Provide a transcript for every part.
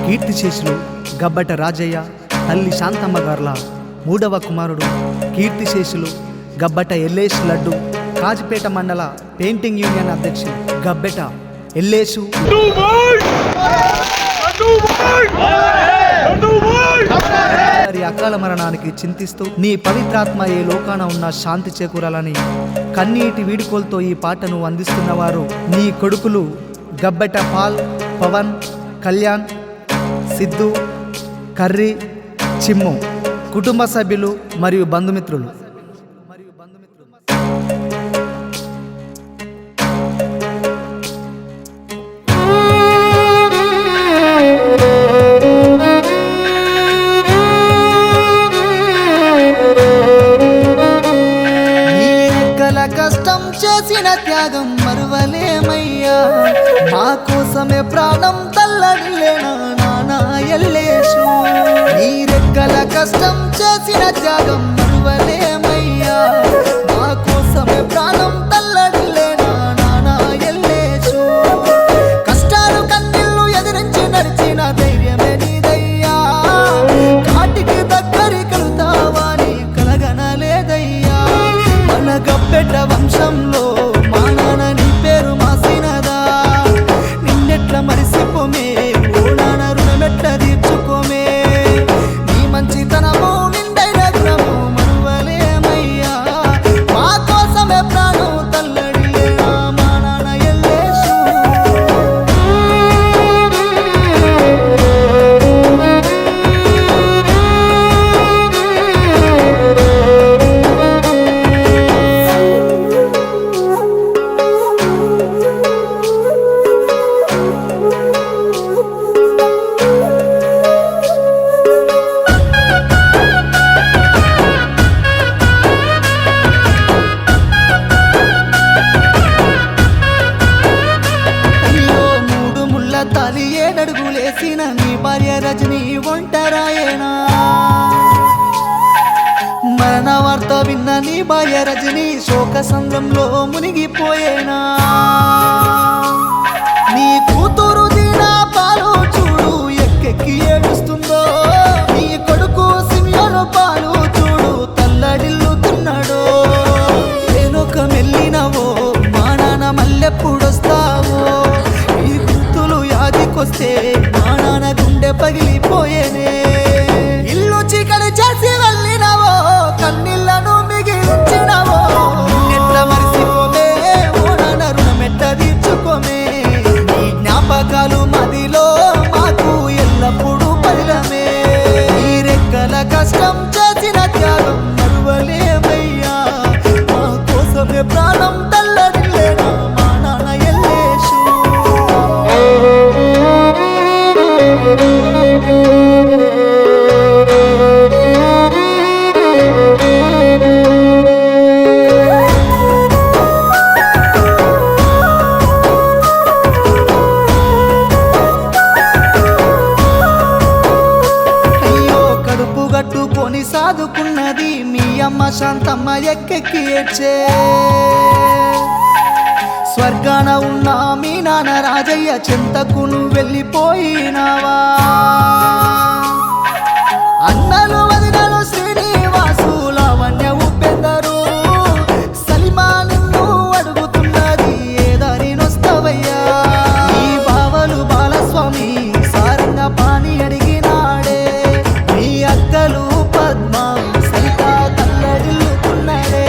కీర్తిశేషులు గబ్బట రాజయ్య తల్లి శాంతమ్మ గార్ల మూడవ కుమారుడు. కీర్తిశేషులు గబ్బట ఎల్లేష్ లడ్డు కాజిపేట మండల పెయింటింగ్ యూనియన్ అధ్యక్షులు గబ్బెట ఎల్లేషు వారి అకాల మరణానికి చింతిస్తూ నీ పవిత్రాత్మ ఏ లోకాన ఉన్న శాంతి చేకూరాలని కన్నీటి వీడుకోలతో ఈ పాటను అందిస్తున్నవారు నీ కొడుకులు గబ్బెట పాల్, పవన్, కళ్యాణ్, సిద్ధు, కర్రీ, చిమ్ము, కుటుంబ సభ్యులు మరియు బంధుమిత్రులు. కష్టం చేసిన త్యాగం మరువలేమయ్యా, మా కోసమే ప్రాణం తల్లడిలేనా నానా ఎల్లేషు. నీ రెక్కల కష్టం చేసిన త్యాగం మరువలేమయ్యా, మా కోసమే ప్రాణం తల్లడిలేనా నానా ఎల్లేషు. కష్టాలు కన్నీళ్లు ఎదిరించి నడిచిన ధైర్యమే నీదయ్యా, కాటికి దగ్గరి కలుతావా నీ కలగనలేదయ్యా. మన గబ్బెట వంశంలో మా నాన్న నీ పేరు మాసినదా, నిన్నెట్ల మరిసిపోమే ఓ నాన్న రుణమెట్ల తీర్చుకోమే. నీ మంచితనము నిండైన గుణము మరువలేమయ్యా, మా కోసమే ప్రాణం తల్లడిలేనా మా నాన్న ఎల్లేషు. తలి ఏడడుగులేసిన నీ భార్య రజని ఒంటరాయేనా, మరణ వార్త విన్న నీ భార్య రజని శోక సంద్రంలో మునిగిపోయేనా. నీ కూతురు దీనా పాలు చూడు ఎక్కెక్కి ఏడుస్తుందో, నీ కొడుకు సిమియోను పాలు చూడు తల్లడిల్లుతున్నాడో. నేనొక మెల్లినవో మా నాన్న మళ్ళెప్పుడొస్తావో, ఈ కూతులు యాదికొస్తే మా నాన్న గుండె పగిలిపోయేనే. ఇల్లు చీకటి చేసి వెళ్ళినవో కన్నీళ్లను మిగిలించినవో, ఎట్లా మరిసిపోమే ఓ నాన్న రుణమెట్ట తీర్చుకోమే. నీ జ్ఞాపకాలు మదిలో మాకు ఎల్లప్పుడూ పదిలమే. ఈ రెక్కల కష్టం చేసిన త్యాగం మరువలేమయ్యా, మా కోసమే ప్రాణం తల్లడిల్లేనా మా నాన్న ఎల్లేషు. కట్టుకొని సాదుకున్నది మీ అమ్మ శాంతమ్మ ఎక్కెక్కి ఏడ్చే. స్వర్గాన ఉన్న మీ నాన్న రాజయ్య చెంతకు నువ్వు వెళ్ళిపోయినావా. అన్నలు వదినలు శ్రీనివాసు లావణ్య ఉపేందరు సలిమా నిన్ను అడుగుతున్నది ఏ దారినొస్తావయ్యా. ఈ బావలు బాలస్వామి సారంగ పాని అడిగినాడే, మీ అక్కలు పద్మ సరిత తల్లడిల్లుకున్నాడే.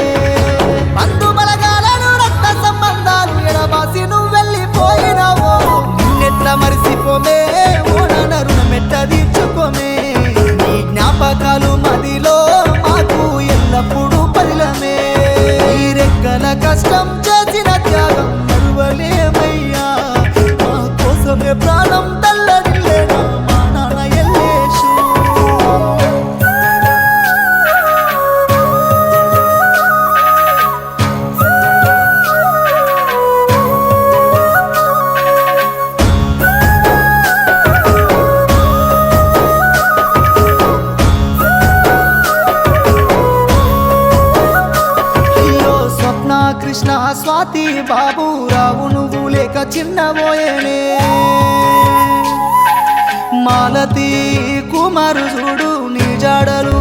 బంధు బలగాలను రక్త సంబంధాలు ఎడబాసి నువ్వు వెళ్ళిపోయినావో, నిన్నెట్ల మరిసిపోమే ఓ నాన్న రుణమెట్ట తీర్చుకోమే. నీ జ్ఞాపకాలు మదిలో మాకు ఎల్లప్పుడూ పదిలమే. ఈ రెక్కల కష్టం చేసిన త్యాగం మరువలేమయ్యా, మా కోసమే ప్రాణం తల్లడిల్లేనా మా నాన్న ఎల్లేషు. కృష్ణ స్వాతి బాబు రావు నువ్వు లేక చిన్నబోయేనే. మాలతి కుమారు చూడు నీ జాడలు